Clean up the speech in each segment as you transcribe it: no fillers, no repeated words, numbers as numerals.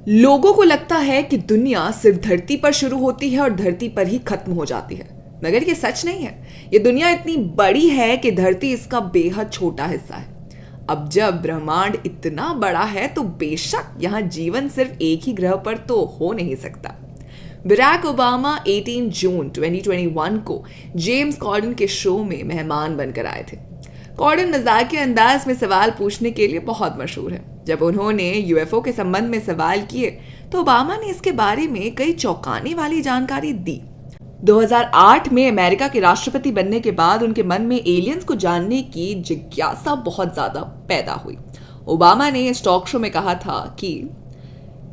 लोगों को लगता है कि दुनिया सिर्फ धरती पर शुरू होती है और धरती पर ही खत्म हो जाती है, मगर ये सच नहीं है। ये दुनिया इतनी बड़ी है कि धरती इसका बेहद छोटा हिस्सा है। अब जब ब्रह्मांड इतना बड़ा है तो बेशक यहाँ जीवन सिर्फ एक ही ग्रह पर तो हो नहीं सकता। बराक ओबामा 18 जून 2021 को जेम्स कॉर्डन के शो में मेहमान बनकर आए थे। कॉर्डन मजाकिया अंदाज में सवाल पूछने के लिए बहुत मशहूर है। जब उन्होंने यूएफओ के संबंध में सवाल किए तो ओबामा ने इसके बारे में कई चौंकाने वाली जानकारी दी। 2008 में अमेरिका के राष्ट्रपति बनने के बाद उनके मन में एलियंस को जानने की जिज्ञासा बहुत ज्यादा पैदा हुई। ओबामा ने इस टॉक शो में कहा था कि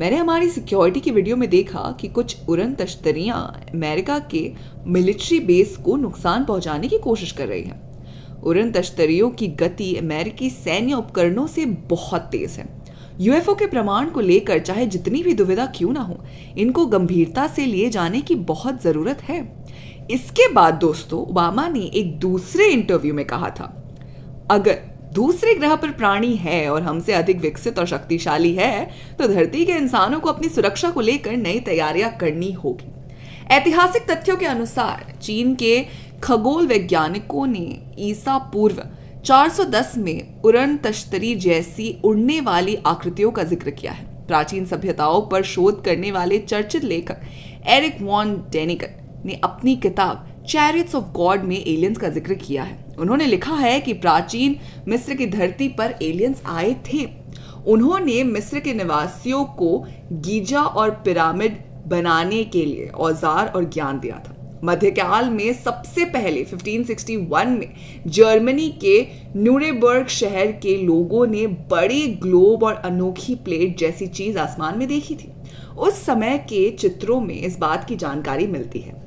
मैंने हमारी सिक्योरिटी की वीडियो में देखा कि कुछ उड़न तश्तरियां अमेरिका के मिलिट्री बेस को नुकसान पहुंचाने की कोशिश कर रही हैं। उड़न तश्तरियों की गति अमेरिकी सैन्य उपकरणों से बहुत तेज है। यूएफओ के प्रमाण को लेकर चाहे जितनी भी दुविधा क्यों ना हो, इनको गंभीरता से लिए जाने की बहुत जरूरत है। इसके बाद दोस्तों, ओबामा ने एक दूसरे इंटरव्यू में कहा था, अगर दूसरे ग्रह पर प्राणी है और हमसे अधिक विकसित और शक्तिशाली है तो धरती के इंसानों को अपनी सुरक्षा को लेकर नई तैयारियां करनी होगी। ऐतिहासिक तथ्यों के अनुसार चीन के खगोल वैज्ञानिकों ने ईसा पूर्व 410 में उड़न तश्तरी जैसी उड़ने वाली आकृतियों का जिक्र किया है। प्राचीन सभ्यताओं पर शोध करने वाले चर्चित लेखक एरिक वॉन डेनिकन ने अपनी किताब चैरियट्स ऑफ गॉड में एलियंस का जिक्र किया है। उन्होंने लिखा है कि प्राचीन मिस्र की धरती पर एलियंस आए थे। उन्होंने मिस्र के निवासियों को गीजा और पिरामिड बनाने के लिए औजार और ज्ञान दिया था। मध्यकाल में सबसे पहले 1561 में जर्मनी के न्यूरेबर्ग शहर के लोगों ने बड़े ग्लोब और अनोखी प्लेट जैसी चीज आसमान में देखी थी। उस समय के चित्रों में इस बात की जानकारी मिलती है।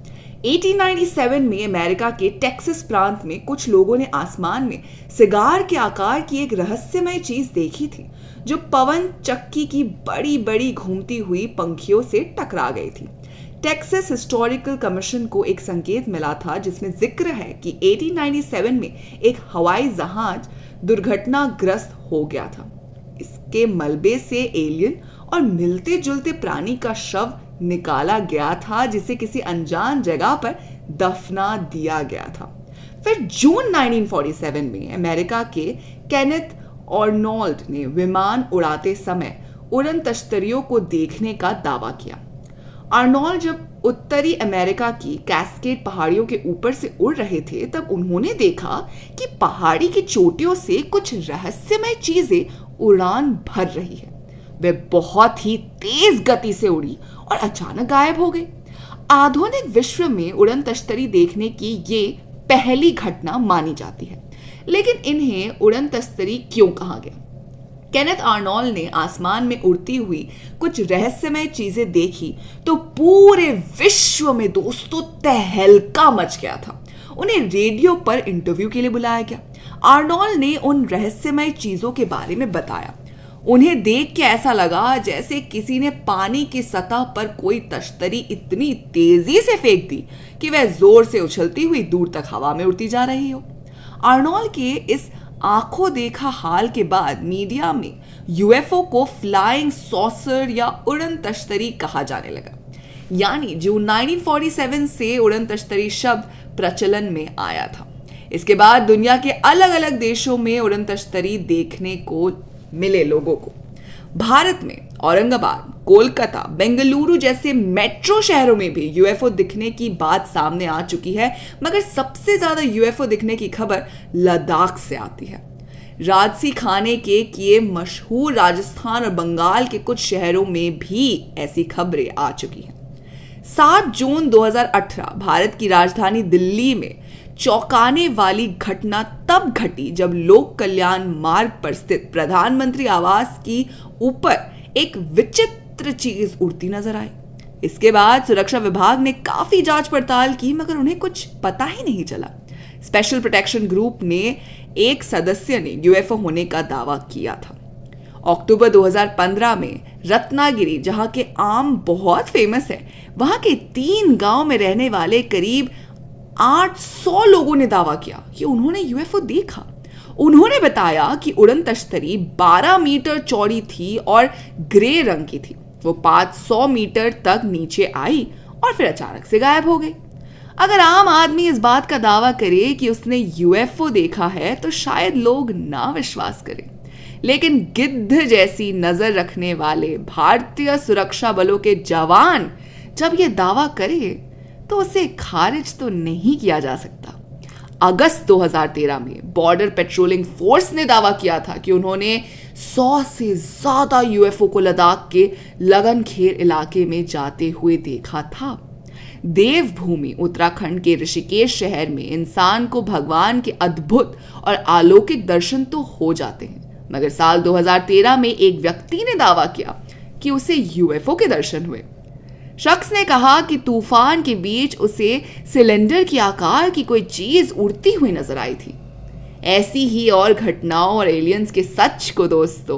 1897 में अमेरिका के टेक्सास प्रांत में कुछ लोगों ने आसमान में सिगार के आकार की एक रहस्यमय चीज देखी थी, जो पवन चक्की की बड़ी बड़ी घूमती हुई पंखियों से टकरा गई थी। टेक्सास हिस्टोरिकल कमीशन को एक संकेत मिला था जिसमें जिक्र है कि 1897 में एक हवाई जहाज दुर्घटनाग्रस्त हो गया था। इसके मलबे से एलियन और मिलते जुलते प्राणी का शव निकाला गया था, जिसे किसी अनजान जगह पर दफना दिया गया था। फिर जून 1947 में अमेरिका के केनेथ आर्नोल्ड ने विमान उड़ाते समय उड़न तश्तरियों को देखने का दावा किया। आर्नोल्ड जब उत्तरी अमेरिका की कैस्केड पहाड़ियों के ऊपर से उड़ रहे थे तब उन्होंने देखा कि पहाड़ी की चोटियों से कुछ रहस्यमय चीजें उड़ान भर रही है। वे बहुत ही तेज गति से उड़ी और अचानक गायब हो गई। आधुनिक विश्व में उड़न तश्तरी देखने की ये पहली घटना मानी जाती है। लेकिन इन्हें उड़न तश्तरी क्यों कहा गया? केनेथ आर्नोल्ड ने आसमान में उड़ती हुई कुछ रहस्यमय चीजें देखी तो पूरे विश्व में दोस्तों तहलका मच गया था। उन्हें रेडियो पर इंटरव्यू के लिए बुलाया गया। आर्नोल्ड ने उन रहस्यमय चीजों के बारे में बताया। उन्हें देख के ऐसा लगा जैसे किसी ने पानी की सतह पर कोई तश्तरी इतनी तेजी से फेंक दी कि वह जोर से उछलती हुई दूर तक हवा में उड़ती जा रही हो। आर्नोल्ड के इस आंखों देखा हाल के बाद मीडिया में यूएफओ को फ्लाइंग सॉसर या उड़न तश्तरी कहा जाने लगा। यानी जून 1947 से उड़न तश्तरी शब्द प्रचलन में आया था। इसके बाद दुनिया के अलग अलग देशों में उड़न तश्तरी देखने को मिले लोगों को। भारत में औरंगाबाद, कोलकाता, बेंगलुरु जैसे मेट्रो शहरों में भी यूएफओ दिखने की बात सामने आ चुकी है, मगर सबसे ज्यादा यूएफओ दिखने की खबर लद्दाख से आती है। राजसी खाने के किए मशहूर राजस्थान और बंगाल के कुछ शहरों में भी ऐसी खबरें आ चुकी हैं। 7 जून 2018 भारत की राजधानी दिल्ली में चौंकाने वाली घटना तब घटी जब लोक कल्याण मार्ग पर स्थित प्रधानमंत्री आवास की ऊपर एक विचित्र चीज उड़ती नजर आई। इसके बाद सुरक्षा विभाग ने काफी जांच पड़ताल की, मगर उन्हें कुछ पता ही नहीं चला। स्पेशल प्रोटेक्शन ग्रुप ने एक सदस्य ने यूएफओ होने का दावा किया था। अक्टूबर 2015 में रत्नागिरी, जहां के आम बहुत फेमस है, वहां के 3 गांव में रहने वाले करीब 800 लोगों ने दावा किया कि उन्होंने यूएफओ देखा। उन्होंने बताया कि उड़न तश्तरी 12 मीटर चौड़ी थी और ग्रे रंग की थी। वो 500 मीटर तक नीचे आई और फिर अचानक से गायब हो गई। अगर आम आदमी इस बात का दावा करे कि उसने यूएफओ देखा है तो शायद लोग ना विश्वास करें, लेकिन गिद्ध जैसी नजर रखने वाले भारतीय सुरक्षा बलों के जवान जब ये दावा करे तो उसे खारिज तो नहीं किया जा सकता। अगस्त 2013 में बॉर्डर पेट्रोलिंग फोर्स ने दावा किया था कि उन्होंने 100 से ज्यादा यूएफओ को लद्दाख के लगनखेर इलाके में जाते हुए देखा था। देवभूमि उत्तराखंड के ऋषिकेश शहर में इंसान को भगवान के अद्भुत और अलौकिक दर्शन तो हो जाते हैं, मगर साल 2013 में एक व्यक्ति ने दावा किया कि उसे यूएफओ के दर्शन हुए। शख्स ने कहा कि तूफान के बीच उसे सिलेंडर के आकार की कोई चीज उड़ती हुई नजर आई थी। ऐसी ही और घटनाओं और एलियंस के सच को दोस्तों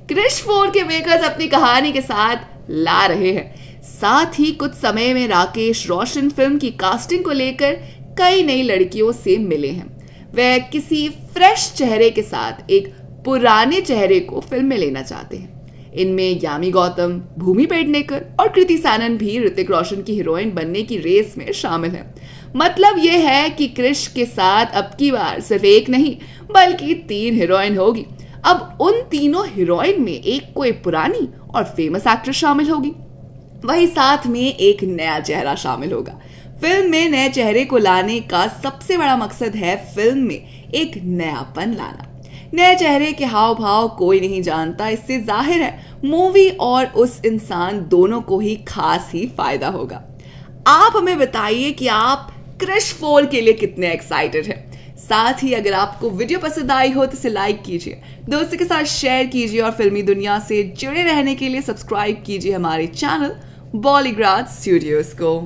क्रिश 4 के मेकर्स अपनी कहानी के साथ ला रहे हैं। साथ ही कुछ समय में राकेश रोशन फिल्म की कास्टिंग को लेकर कई नई लड़कियों से मिले हैं। वह किसी फ्रेश चेहरे के साथ एक पुराने चेहरे को फिल्म में लेना चाहते हैं। इनमें यामी गौतम, भूमि पेडनेकर और कृति सैनन भी ऋतिक रोशन की हीरोइन बनने की रेस में शामिल हैं। मतलब यह है कि क्रिश के साथ अब की बार सिर्फ एक नहीं बल्कि 3 हीरोइन होगी। अब उन तीनों हीरोइन में एक कोई पुरानी और फेमस एक्ट्रेस शामिल होगी, वही साथ में एक नया चेहरा शामिल होगा। फिल्म में नए चेहरे को लाने का सबसे बड़ा मकसद है फिल्म में एक नयापन लाना। नए चेहरे के हाव भाव कोई नहीं जानता, इससे जाहिर है मूवी और उस इंसान दोनों को ही खास ही फायदा होगा। आप हमें बताइए कि आप क्रिश 4 के लिए कितने एक्साइटेड हैं। साथ ही अगर आपको वीडियो पसंद आई हो तो इसे लाइक कीजिए, दोस्तों के साथ शेयर कीजिए और फिल्मी दुनिया से जुड़े रहने के लिए सब्सक्राइब कीजिए हमारे चैनल बॉलीग्राड स्टूडियोज को।